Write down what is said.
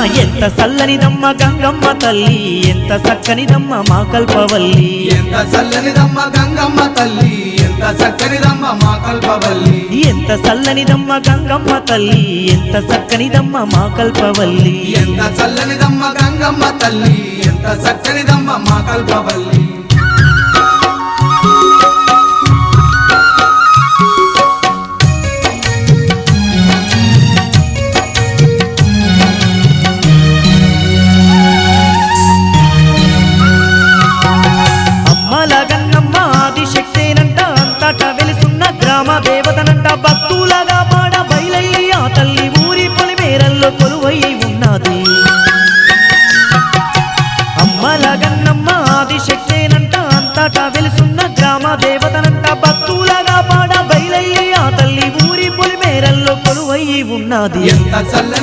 ఎంత చల్లనిదమ్మ గంగమ్మ తల్లి ఎంత చక్కనిదమ్మ మా కల్పవల్లి ఎంత చల్లనిదమ్మ గంగమ్మ తల్లి ఎంత చక్కనిదమ్మ మా కల్పవల్లి ఎంత చల్లనిదమ్మ గంగమ్మ తల్లి ఎంత చక్కనిదమ్మ మా కల్పవల్లి ఎంత చల్లనిదమ్మ గంగమ్మ తల్లి ఎంత చక్కనిదమ్మ మా కల్పవల్లి గ్రామ దేవతనంట భక్తులగా పాడ బయలయ్యి ఆ తల్లి ఊరి పొలిమేరల్లో కొలువై ఉన్నది అమ్మల గన్నమ్మ ఆదిశక్తేనంట అంతటా వెలుసున్న గ్రామ దేవతనంట భక్తులగా పాడ బయలయ్యి ఆ తల్లి ఊరి పొలిమేరల్లో కొలువై ఉన్నది ఎంత చల్లని